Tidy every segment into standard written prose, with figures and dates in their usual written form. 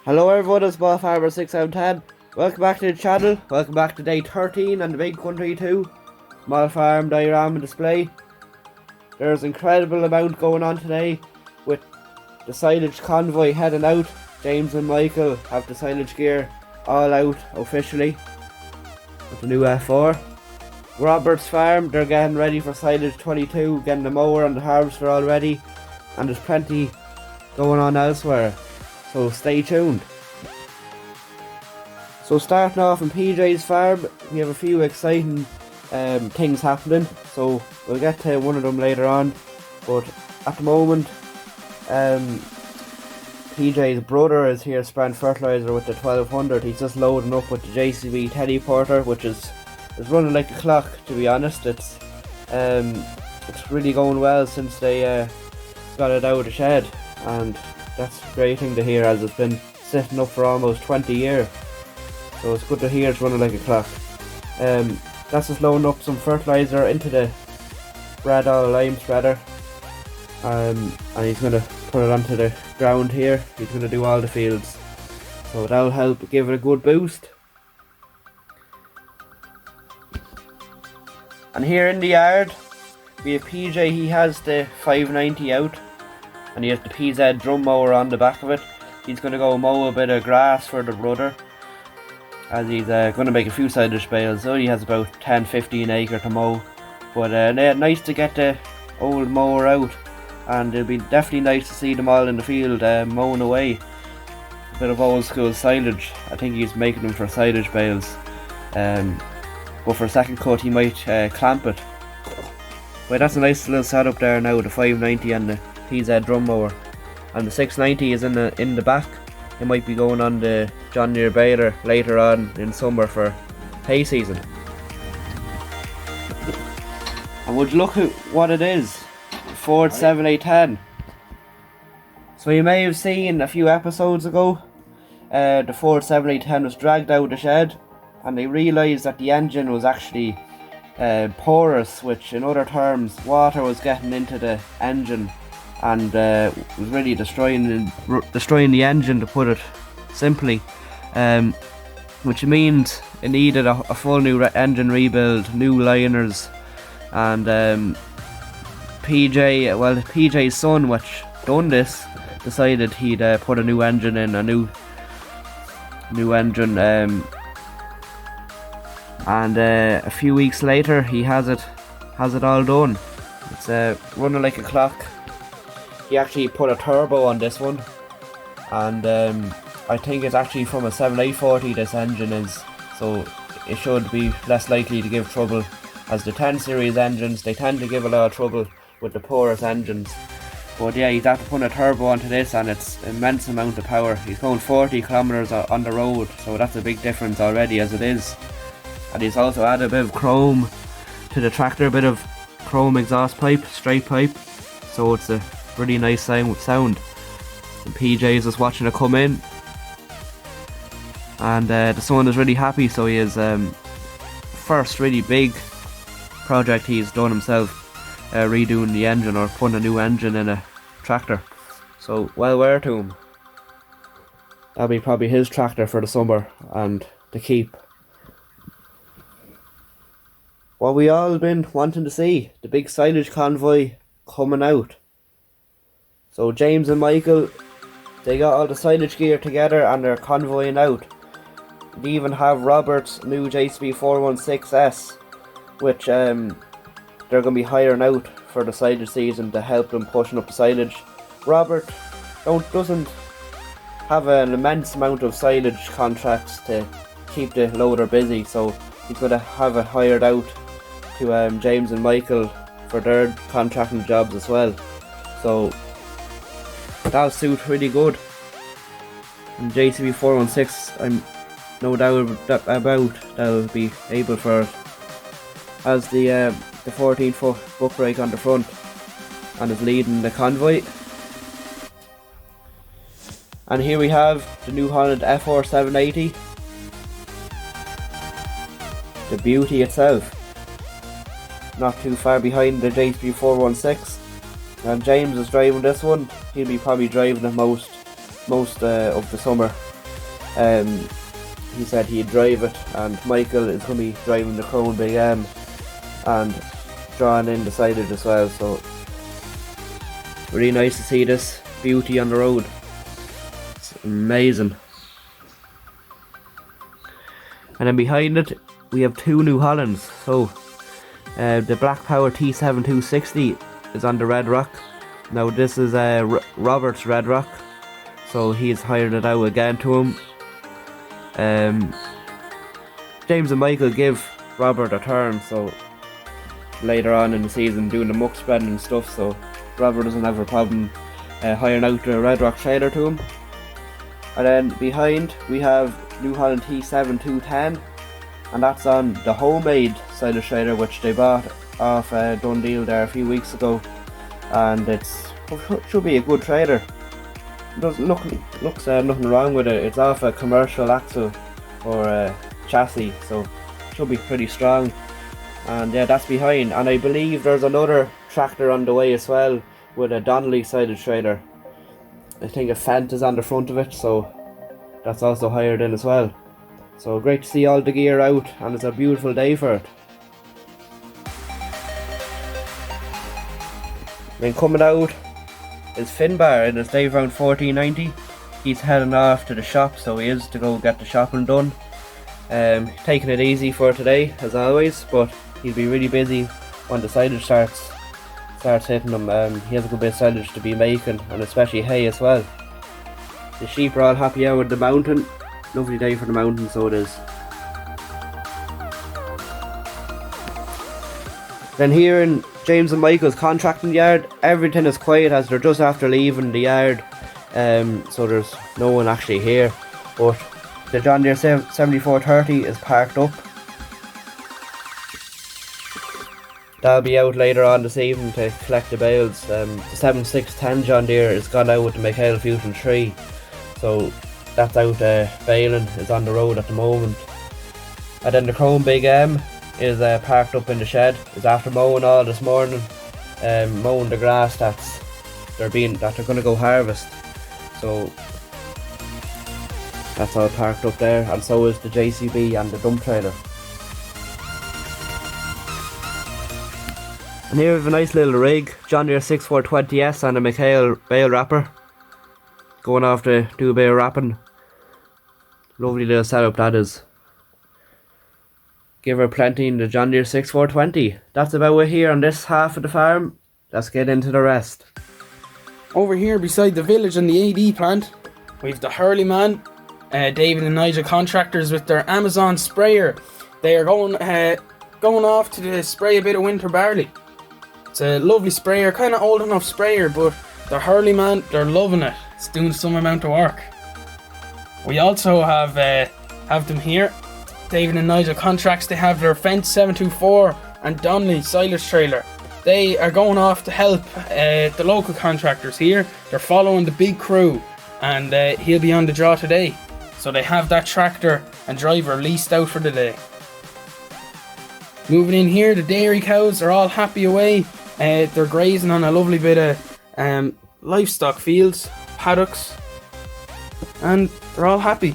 Hello everyone, it's Model Farm 6 out of 10. Welcome back to the channel. Welcome back to day 13 and the big country too. Model Farm Diorama Display. There's an incredible amount going on today with the Signage Convoy heading out. James and Michael have the silage gear all out officially with the new F4. Robert's farm, they're getting ready for Silage 22, getting the mower and the harvester all ready, and there's plenty going on elsewhere, so stay tuned. So starting off in PJs Farm, we have a few exciting things happening, so we'll get to one of them later on, but at the moment PJ's brother is here spraying fertiliser with the 1200. He's just loading up with the JCB Teddy Porter, which is running like a clock, to be honest. It's really going well since they got it out of the shed, and that's a great thing to hear, as it's been sitting up for almost 20 years. So it's good to hear it's running like a clock. That's just loading up some fertiliser into the red oil lime spreader, and he's going to put it onto the ground here. He's going to do all the fields, so that'll help give it a good boost. And here in the yard we have PJ. He has the 590 out and he has the PZ drum mower on the back of it. He's going to go mow a bit of grass for the brother, as he's going to make a few silage bales. So he has about 10-15 acre to mow, but nice to get the old mower out, and it'll be definitely nice to see them all in the field mowing away. A bit of old school silage. I think he's making them for silage bales, but for a second cut he might clamp it. But that's a nice little setup there now, the 590 and the PZ drum mower, and the 690 is in the back. It might be going on the John Deere baler later on in summer for hay season. And would you look at what it is? Ford 7810. So you may have seen a few episodes ago, the Ford 7810 was dragged out of the shed, and they realised that the engine was actually porous, which in other terms water was getting into the engine and was really destroying the engine, to put it simply, which means it needed a full new engine rebuild, new liners, and PJ's son, which done this, decided he'd put a new engine in, a new engine, and a few weeks later he has it all done. It's running like a clock. He actually put a turbo on this one, and I think it's actually from a 7840 this engine is, so it should be less likely to give trouble, as the 10 series engines, they tend to give a lot of trouble with the porous engines. But yeah, he's after putting a turbo onto this, and it's an immense amount of power. He's going 40 kilometers on the road, so that's a big difference already as it is. And he's also added a bit of chrome to the tractor, a bit of chrome exhaust pipe, straight pipe, so it's a really nice sound. And PJ is just watching it come in, and the son is really happy. So he is first really big project he's done himself, redoing the engine, or putting a new engine in a tractor, so well worth to him. That'll be probably his tractor for the summer and to keep. What we all been wanting to see, the big Silage Convoy coming out. So James and Michael, they got all the silage gear together and they're convoying out. They even have Robert's new JCB 416S, which they're going to be hiring out for the silage season to help them pushing up the silage. Robert doesn't have an immense amount of silage contracts to keep the loader busy, so he's going to have it hired out to James and Michael for their contracting jobs as well. So that'll suit really good. And JCB 416, I'm no doubt about they'll be able for it, as the 14-foot book brake on the front, and is leading the convoy. And here we have the New Holland F4 780, the beauty itself, not too far behind the JCB 416. And James is driving this one. He'll be probably driving it most of the summer. He said he'd drive it, and Michael is going to be driving the Crown Big M and drawing in the silage as well. So really nice to see this beauty on the road. It's amazing. And then behind it we have two new Hollands. So the Black Power T7260 is on the Red Rock. Now this is Robert's Red Rock, so he's hired it out again to him. James and Michael give Robert a turn, so later on in the season doing the muck spreading and stuff, so Robert doesn't have a problem hiring out the Red Rock trailer to him. And then behind we have New Holland T7210, and that's on the homemade silage trailer which they bought off Dundee there a few weeks ago, and it should be a good trailer. Looks nothing wrong with it. It's off a commercial axle or chassis, so it should be pretty strong. And yeah, that's behind. And I believe there's another tractor on the way as well with a Donnelly silage trailer. I think a Fent is on the front of it, so that's also hired in as well. So great to see all the gear out, and it's a beautiful day for it. Then coming out is Finbar in his day around 1490. He's heading off to the shop, so he is to go get the shopping done. Taking it easy for today as always, but he'll be really busy when the silage starts hitting him. He has a good bit of silage to be making, and especially hay as well. The sheep are all happy out with the mountain. Lovely day for the mountain, so it is. Then here in James and Michael's contracting yard, everything is quiet as they're just after leaving the yard, so there's no one actually here, but the John Deere 7430 is parked up. That'll be out later on this evening to collect the bales. The 7610 John Deere is gone out with the McHale Fusion 3, so that's out baling, is on the road at the moment. And then the Crown Big M is parked up in the shed. Is after mowing all this morning, mowing the grass that they're going to go harvest. So that's all parked up there, and so is the JCB and the dump trailer. And here we have a nice little rig, John Deere 6420S and a McHale bale wrapper. Going off to do a bit of wrapping. Lovely little setup that is. Give her plenty in the John Deere 6420. That's about it here on this half of the farm. Let's get into the rest. Over here beside the village and the AD plant, we've the Hurley man, David and Nigel Contractors with their Amazon sprayer. They are going off to spray a bit of winter barley. It's a lovely sprayer, kind of old enough sprayer, but the Hurley man, they're loving it. It's doing some amount of work. We also have them here, David and Nigel Contracts. They have their Fent 724 and Donnelly silage trailer. They are going off to help the local contractors here. They're following the big crew, and he'll be on the draw today. So they have that tractor and driver leased out for the day. Moving in here, the dairy cows are all happy away. They're grazing on a lovely bit of livestock fields, paddocks, and they're all happy.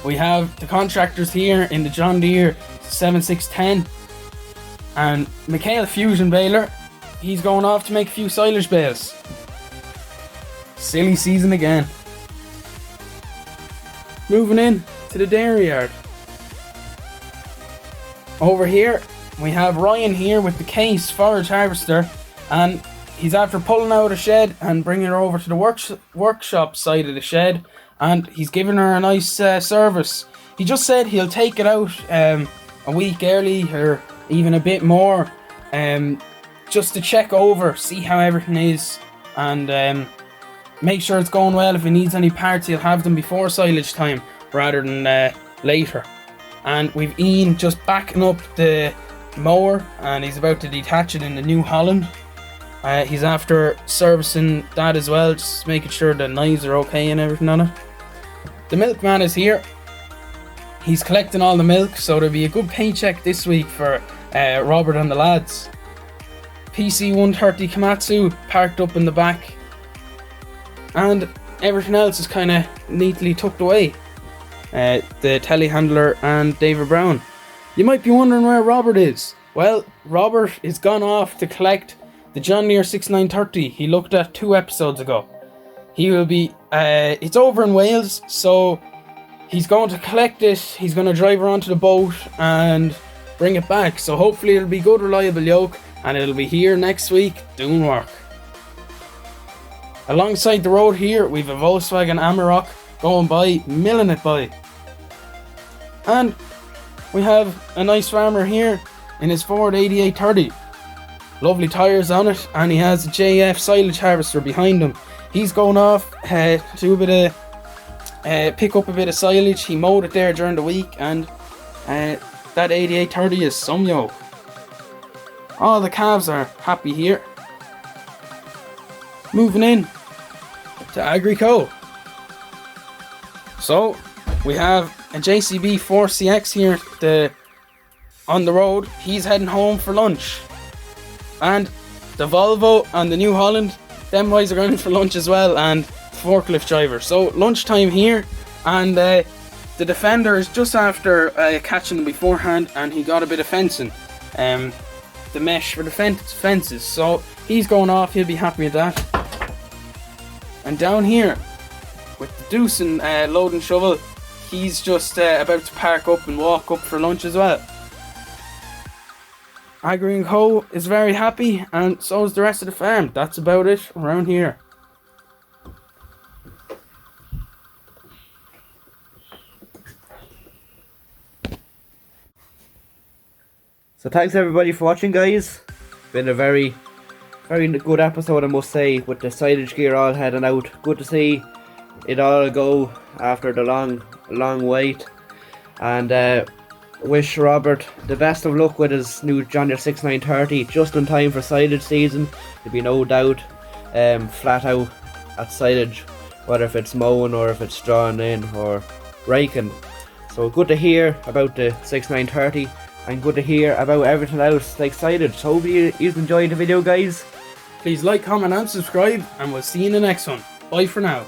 We have the contractors here in the John Deere 7610 and McHale Fusion baler. He's going off to make a few silage bales. Silly season again. Moving in to the Derry Yard. Over here we have Ryan here with the Case forage harvester, and he's after pulling out a shed and bringing her over to the workshop side of the shed, and he's giving her a nice service. He just said he'll take it out a week early or even a bit more, just to check over, see how everything is, and make sure it's going well. If he needs any parts, he'll have them before silage time rather than later. And we've Ian just backing up the mower, and he's about to detach it in the New Holland. He's after servicing that as well, just making sure the knives are okay and everything on it. The milkman is here. He's collecting all the milk, so there'll be a good paycheck this week for Robert and the lads. PC 130 Komatsu parked up in the back. And everything else is kind of neatly tucked away. The telehandler and David Brown. You might be wondering where Robert is. Well, Robert is gone off to collect the John Deere 6930 he looked at 2 episodes ago. He will be, it's over in Wales, so he's going to collect it. He's going to drive her onto the boat and bring it back. So hopefully it'll be good, reliable yoke, and it'll be here next week doing work. Alongside the road here, we've a Volkswagen Amarok going by, milling it by. And we have a nice farmer here in his Ford 8830. Lovely tyres on it, and he has a JF silage harvester behind him. He's going off to do a bit of pick up a bit of silage. He mowed it there during the week, and that 8830 is some yoke. All the calves are happy here. Moving in to Agrico. So we have a JCB 4CX here on the road. He's heading home for lunch. And the Volvo and the New Holland, them boys are going in for lunch as well, and the forklift driver. So lunchtime here, and the Defender is just after catching them beforehand, and he got a bit of fencing, the mesh for the fences. So he's going off, he'll be happy with that. And down here with the Deuce and loading shovel, he's just about to park up and walk up for lunch as well. Agri & Co is very happy, and so is the rest of the farm. That's about it around here. So thanks everybody for watching, guys. Been a very good episode, I must say, with the silage gear all heading out. Good to see it all go after the long wait, and wish Robert the best of luck with his new John Deere 6930, just in time for silage season. There'll be no doubt flat out at silage, whether if it's mowing or if it's drawing in or raking. So good to hear about the 6930, and good to hear about everything else like silage. Hope you enjoyed the video, guys. Please like, comment and subscribe, and we'll see you in the next one. Bye for now.